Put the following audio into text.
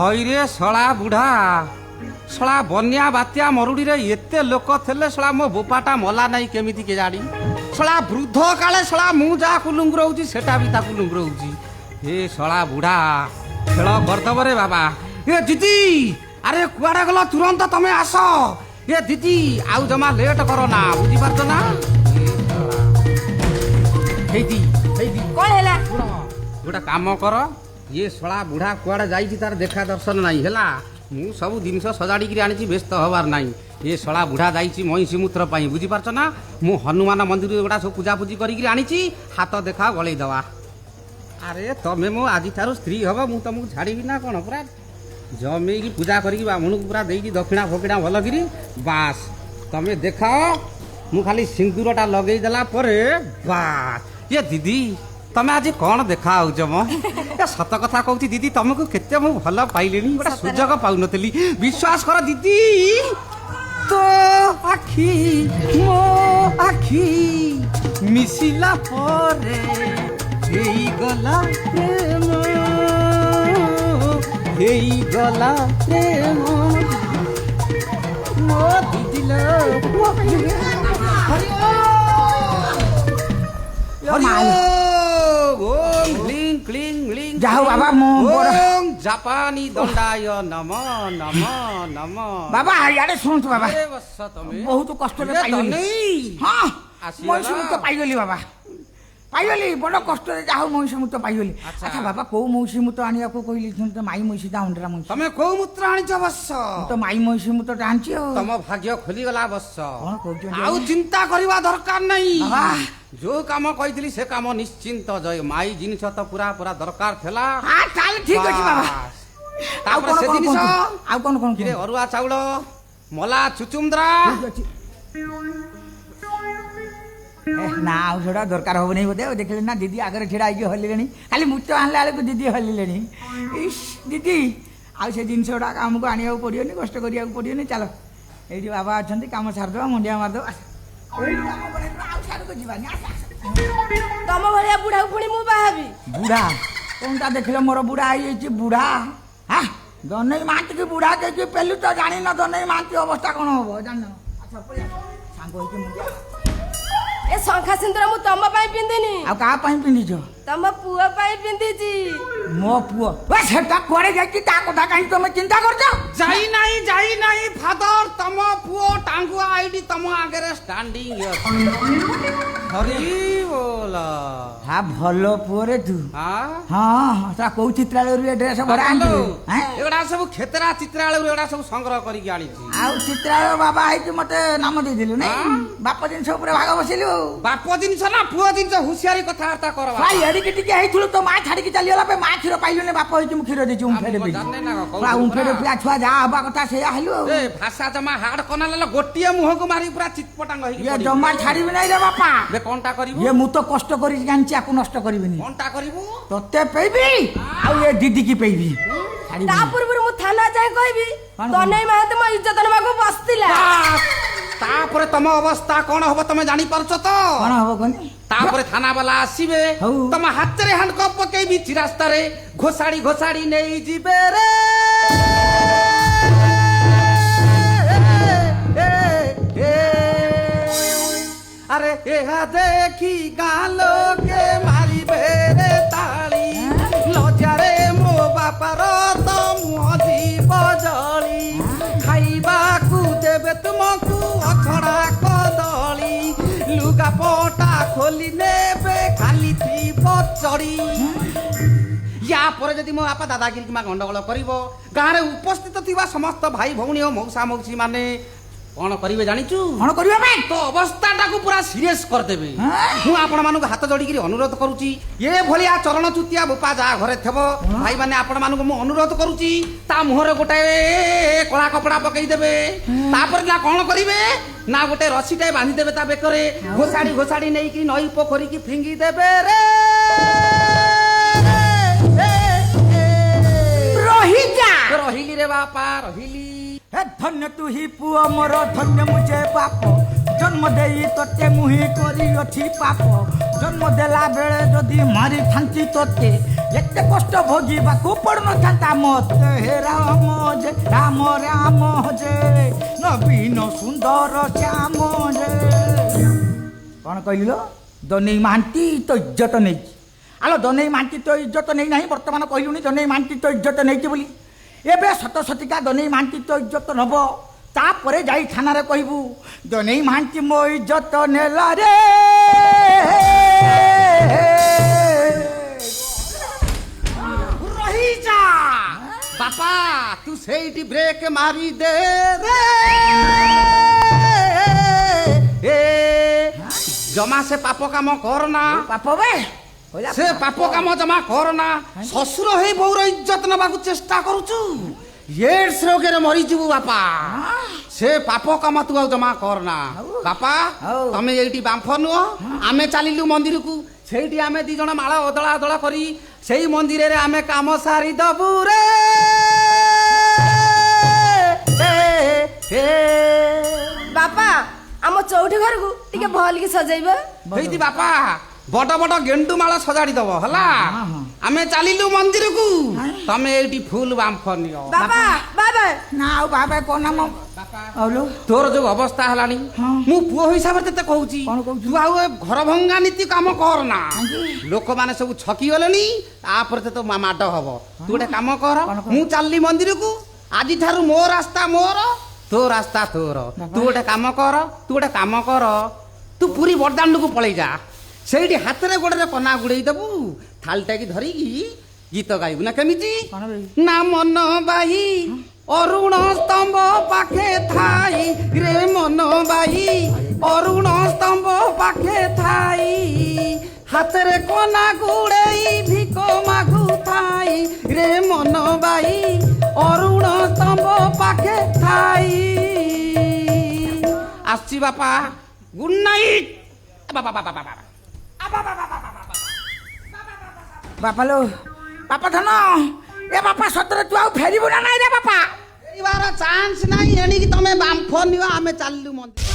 ହଇରେ ଶଳା ବୁଢା ଶଳା ବନ୍ୟା ବାତ୍ୟା ମରୁଡ଼ିରେ ଏତେ ଲୋକ ଥିଲେ ଶଳା ମୋ ବୋପାଟା ମଲା ନାହିଁ କେମିତି କେଜାଣି ଶଳା ବୃଦ୍ଧ କାଳେ ଶଳା ମୁଁ ଯାହାକୁ ଲୁଙ୍ଗୁରଉଛି ସେଟା ବି ତାକୁ ଲୁଙ୍ଗୁରଉଛି ଏ ଶଳା ବୁଢା ଖେଳ କରିଦବରେ ବାବା ଏ ଦିଦି ଆରେ କୁଆଡେ ଗଲ ତୁରନ୍ତ ତମେ ଆସ ଏ ଦିଦି ଆଉ ଜମା ଲେଟ୍ କର ନା ବୁଝିପାରୁଛ ନା ହେଇଦି ହେଇଦି କଣ ହେଲା ଗୋଟେ କାମ କର ଇଏ ଶଳା ବୁଢା କୁଆଡେ ଯାଇଛି ତାର ଦେଖା ଦର୍ଶନ ନାହିଁ ହେଲା ମୁଁ ସବୁ ଜିନିଷ ସଜାଡ଼ିକିରି ଆଣିଛି ବ୍ୟସ୍ତ ହବାର ନାହିଁ ଏ ଶଳା ବୁଢା ଯାଇଛି ମଇଁଷି ମୂତ୍ର ପାଇଁ ବୁଝିପାରୁଛ ନା ମୁଁ ହନୁମାନ ମନ୍ଦିର ଗୁଡ଼ା ସବୁ ପୂଜାପୂଜି କରିକିରି ଆଣିଛି ହାତ ଦେଖା ଗଳେଇ ଦେବା ଆରେ ତମେ ମୋ ଆଜିଠାରୁ ସ୍ତ୍ରୀ ହବ ମୁଁ ତମକୁ ଛାଡ଼ିବି ନା କ'ଣ ପୁରା ଜମେଇକି ପୂଜା କରିକି ବାମୁଣକୁ ପୁରା ଦେଇକି ଦକ୍ଷିଣା ଫକ୍ଷିଣା ଭଲକିରି ବାସ୍ ତମେ ଦେଖାଅ ମୁଁ ଖାଲି ସିନ୍ଦୁରଟା ଲଗେଇ ଦେଲା ପରେ ବାସ୍ ଏ ଦିଦି ତମେ ଆଜି କ'ଣ ଦେଖା ହଉଛ ମ ସତ କଥା କହୁଛି ଦିଦି ତମକୁ କେତେ ମୁଁ ଭଲ ପାଇଲିଣି ଗୋଟେ ସୁଯୋଗ ପାଉନଥିଲି ବିଶ୍ୱାସ କର ଦିଦି ତୋ ଆଖି ମୋ ଆଖି ମିଶିଲା ପରେ ହେଇଗଲା ପ୍ରେମ ହେଇଗଲା ପ୍ରେମ ମୋ ଦିଦିଲ ଯାଉ ବାବା ମୁଁ ଜାପାନୀ ଦଣ୍ଡାୟ ନମ ନମ ନମ ବାବା ଇଆଡେ ଶୁଣନ୍ତୁ ବାବା ତମେ ବହୁତ କଷ୍ଟରେ ପାଇଗଲି ହଁ ମଣିଷ ମୁକ୍ତ ପାଇଗଲି ବାବା ପାଇଗଲି ବଡ କଷ୍ଟରେ ଯାହା ହଉ ମଣିଷ ମୁକ୍ତ ପାଇଗଲି ଆଚ୍ଛା ବାବା କୋଉ ମଇଁଷି ମୁତ ଆଣିବାକୁ କହିଲି ତ ମାଇ ମଇଁଷି ଟା ଅଣ୍ଡରା ମଇଁଷି ତମେ କୋଉ ମୂତ୍ର ଆଣିଛ ବସ ତ ମାଇ ମଇଁଷି ମୁତଟା ଆଣିଛି ଆଉ ତମ ଭାଗ୍ୟ ଖୋଲିଗଲା ବସ କଣ କହୁଛନ୍ତି ଆଉ ଚିନ୍ତା କରିବା ଦରକାର ନାହିଁ ବାବା ଯୋଉ କାମ କହିଥିଲି ସେ କାମ ନିଶ୍ଚିନ୍ତ ଜୟ ମାଇ ଜିନିଷ ତ ପୁରା ପୁରା ଦରକାର ଥିଲା ତାହେଲେ ଠିକ ଅଛି ବାବା ଆଉ କଣ ଜିନିଷ ଆଉ କଣ କଣ କିରେ ଅରୁଆ ଚାଉଳ ମଲା ଚୁଚୁନ୍ଦ୍ରା ନା ଆଉ ସେଟା ଦରକାର ହବ ନାହିଁ ବୋଧେ ଦେଖିଲେ ନା ଦିଦି ଆଗରେ ଛିଡା ହେଇକି ହଲିଲେଣି ଖାଲି ମୁଚ ଆଣିଲା ବେଳକୁ ଦିଦି ହଲିଲେଣି ଇସ୍ ଦିଦି ଆଉ ସେ ଜିନିଷ ଗୁଡାକ ଆମକୁ ଆଣିବାକୁ ପଡିବନି କଷ୍ଟ କରିବାକୁ ପଡିବନି ଚାଲ ଏଇଠି ବାବା ଅଛନ୍ତି କାମ ସାରିଦବା ମୁଣ୍ଡିଆ ମାରିଦବା ତମ ଭଳିଆ ବୁଢାକୁ ପୁଣି ମୁଁ ବାହାବି ବୁଢା କୋଉଟା ଦେଖିଲେ ମୋର ବୁଢା ହେଇଯାଇଛି ବୁଢା ହଁ ଦନେଇ ମାଟିକି ବୁଢା ଦେଇକି ପେଲୁ ତ ଜାଣିନ ଦନେଇ ମାଟି ଅବସ୍ଥା କଣ ହବ ଜାଣିନ ସାଙ୍ଗ ହେଇକି ମୁଣ୍ଡିଆ ଏ ଶଙ୍ଖା ସିନ୍ଦୁର ମୁଁ ତମ ପାଇଁ ପିନ୍ଧିନି ଆଉ କାହା ପାଇଁ ପିନ୍ଧିଛ ତମ ପୁଅ ପାଇଁ ପିନ୍ଧିଛି ମୋ ପୁଅ ସେଟା କୁଆଡେ ଯାଇଛି ତା କଥା କାହିଁ ତମେ ଚିନ୍ତା କରୁଛ ଯାଇ ନାହିଁ ଫାଦର ତମ ପୁଅ ଟାଙ୍ଗୁଆ ଆଇଡି ତମ ଆଗରେ ଷ୍ଟାଣ୍ଡିଂ ହରି ବୋଲ ହଁ ଭଲ ପୁଅରେ ତୁ ହଁ ତା କୋଉ ଚିତ୍ରାଳୟରୁ ଏ ଡ୍ରେସ ଭରା ଏଗୁଡା ସବୁ କ୍ଷେତରା ଚିତ୍ରାଳୟରୁ ଏଗୁଡା ସବୁ ସଂଗ୍ରହ କରିକି ଆଣିଛି ଆଉ ଚିତ୍ରାଳୟ ବାବା ହେଇକି ମତେ ନାମ ଦେଇଦେଲୁ ନାଇଁ ବାପ ଜିନିଷ ଉପରେ ଭାଗ ବସିଲୁ ବାପ ଜିନିଷ ନା ପୁଅ ଜିନିଷ ହୁସିଆରି କଥାବାର୍ତ୍ତା କର ଏଡ଼ିକି ଟିକେ ହେଇଥିଲୁ ତ ମା ଛାଡିକି ଚାଲିଗଲା ମା କ୍ଷୀର ପାଇଲୁନି ବାପ ହେଇଛି ମୁଁ କ୍ଷୀର ଦେଇଛି ଉଁଫେଡେ ପିଆ ଛୁଆ ଯାହା ହବା କଥା ସେଇଆ ହେଲୁ ଆଉ ଭାଷା ଜମା ହାର୍ଡ କନାଲ ଗୋଟିଏ ମୁହଁକୁ ମାରି ପୁରା ଚିତପଟାଙ୍ଗ ହେଇକି ଜମା ଛାଡିବି ନାହିଁ ରେ ବାପା କଣଟା କରିବୁ ମୁଁ ତ କଷ୍ଟ କରିକି ଜାଣିଛି ଆକୁ ନଷ୍ଟ କରିବିନି କଣଟା କରିବୁ ତତେ ପେଇବି ଆଉ ଏ ଦିଦି କି ପେଇବି ତା ପୂର୍ବରୁ ମୁଁ ଥାନା ଯାଇ କହିବି ତନେଇ ମାହାନ୍ତି ମୋ ଇଜ୍ଜତ ନେବାକୁ ବସିଥିଲା ତାପରେ ତମ ଅବସ୍ଥା କଣ ହବ ତମେ ଜାଣିପାରୁଛ ତ କଣ ହବ କନି ତାପରେ ଥାନା ବାଲା ଆସିବେ ତମ ହାତରେ ହ୍ୟାଣ୍ଡକପ୍ ପକେଇବି ରାସ୍ତାରେ ଘୋଷାଡି ଘୋଷାଡି ନେଇ ଯିବେ ରେ আরে এহা দেখি গাঁ লোকে মারিবে রে তালি লজারে মো বাপার তো মুহ দিব জলি খাইবাকু দেবে তুমকু অছড়া কদলি লুগা পটা খোলি নেবে খালি থিব চড়ি या पर जदि मो बापा दादागिरी किंवा गंडगोल करिवो गाँव उपस्थित थिबा समस्त भाई भौणी और मौसा मौसी माने कौन करिवे जानिचु कौन करिवे बे तो अवस्था को पूरा सीरियस कर देबे मु आपण मानक हाथ जोड़ी अनुरोध करूची ये भलिया चरण चुतिया बोपा जा घरे थेबो भाई माने आपण मानक मु अनुरोध करूची ता मुहरे गोटे कला कपड़ा पकई देबे तापर ना कौन करिवे ना गोटे रस्सीटे बांधी देबे ता बेकरे घोसाड़ी घोसाड़ी नै कि नई पोखरी की फिंगी देबे रे रहिली रे बापा रहिली हे धन्य तू ही पुआ मोर धन्य मुझे पाप जन्म देई तोते मुही करी अछि पाप जन्म देला बेले जदि मारी थांची तोते ଏତେ କଷ୍ଟ ଭୋଗିବାକୁ ପଡୁନଥାନ୍ତା ମତେ ହେ ରାମ ଯେ ରାମ ରାମ ଯେ ନବୀନ ସୁନ୍ଦର ଶ୍ୟାମ ଯେ କ'ଣ କହିଲ ଦନେଇ ମହାନ୍ତି ତ ଇଜ୍ଜତ ନେଇଛି ଆଲୋ ଦନେଇ ମହାନ୍ତି ତ ଇଜ୍ଜତ ନେଇ ନାହିଁ ବର୍ତ୍ତମାନ କହିଲୁଣି ଦନେଇ ମହାନ୍ତି ତ ଇଜ୍ଜତ ନେଇଛି ବୋଲି ଏବେ ସତସତିକା ଦନେଇ ମହାନ୍ତି ତ ଇଜ୍ଜତ ନବ ତାପରେ ଯାଇ ଥାନାରେ କହିବୁ ଦନେଇ ମହାନ୍ତି ମୋ ଇଜ୍ଜତ ନେଲା ରେ ରହିଯା ବାପା ତୁ ସେଇଠି ବ୍ରେକ୍ ମାରି ଦେ ରେ ଏ ଜମା ସେ ପାପ କାମ କରନା ପାପ ବେ ସେ ପାପ କାମ ଜମା କରନା ଶ୍ୱଶୁର ହେଇ ବୋଉର ଇଜ୍ଜତ ନେବାକୁ ଚେଷ୍ଟା କରୁଛୁ ଏଡ୍ସ ରୋଗରେ ମରିଯିବୁ ବାପା ସେ ପାପ କାମ ତୁ ଆଉ ଜମା କରନା ବାପା ତମେ ଏଇଠି ବାମ୍ଫ ନୁହଁ ଆମେ ଚାଲିଲୁ ମନ୍ଦିରକୁ ସେଇଠି ଆମେ ଦି ଜଣ ମାଳ ଅଦଳା ଅଦଳା କରି ସେଇ ମନ୍ଦିରରେ ଆମେ କାମ ସାରିଦବୁ ରେ ବାପା ଆମ ଚଉଠି ଘରକୁ ଟିକେ ଭଲକି ସଜେଇବେ ହେଇତି ବାପା ବଡ ବଡ ଗେଣ୍ଡୁ ମାଳ ସଜାଡି ଦବ ହେଲା ଆମେ ଚାଲିଲୁ ମନ୍ଦିରକୁ ତମେ ଏଇଠି ଫୁଲ ବାମ୍ଫ ନିଅ ବାବା ବାବା ନା ଆଉ ବାବା କଣ ନାମ ଆଉଲୋ ତୋର ଯୋଉ ଅବସ୍ଥା ହେଲାଣି ମୁଁ ପୁଅ ହିସାବରେ ତତେ କହୁଛି କଣ କହୁଛୁ? ତୁ ଆଉ ଏ ଘର ଭଙ୍ଗା ନୀତି କାମ କରନା ଲୋକମାନେ ସବୁ ଛକି ଗଲେଣି ତାପରେ ତତେ ମାଡ ହବ ତୁ ଗୋଟେ କାମ କର ମୁଁ ଚାଲିଲି ମନ୍ଦିରକୁ ଆଜିଠାରୁ ମୋ ରାସ୍ତା ମୋର ତୋ ରାସ୍ତା ତୋର ତୁ ଗୋଟେ କାମ କର ତୁ ପୁରୀ ବରଦାଣ୍ଡକୁ ପଳେଇ ଯା ସେଇଠି ହାତରେ ଗୋଡରେ କନା ଗୁଡେଇ ଦବୁ ଥାଳିଟାକି ଧରିକି ଗୀତ ଗାଇବୁ ନା କେମିତି ନା ମନ ବାଇ ଅରୁଣ ସ୍ତମ୍ଭ ପାଖେ ଥାଇ ରେ ମନ ବାଇ ଅରୁଣ ସ୍ତମ୍ଭ ପାଖେ ଥାଇ ହାତରେ କନା ଗୁଡେଇ ଭିକ ମାଗୁ ଥାଇ ରେ ମନ ବାଇ ଅରୁଣ ସ୍ତମ୍ଭ ପାଖେ ଥାଇ আসছি বাপা গুড নাইট বাবা বাবা বাবা ବାପା ଲୋ ବାପା ଧନ ଏ ବାପା ସତରେ ତୁ ଆଉ ଫେରିବୁ ନା ନାଇଁ ରେ ବାପା ଫେରିବାର ଚାନ୍ସ ନାହିଁ ଏଣିକି ତମେ ବାମ୍ଫ ନିଅ ଆମେ ଚାଲିଲୁ ମନ୍ଦିର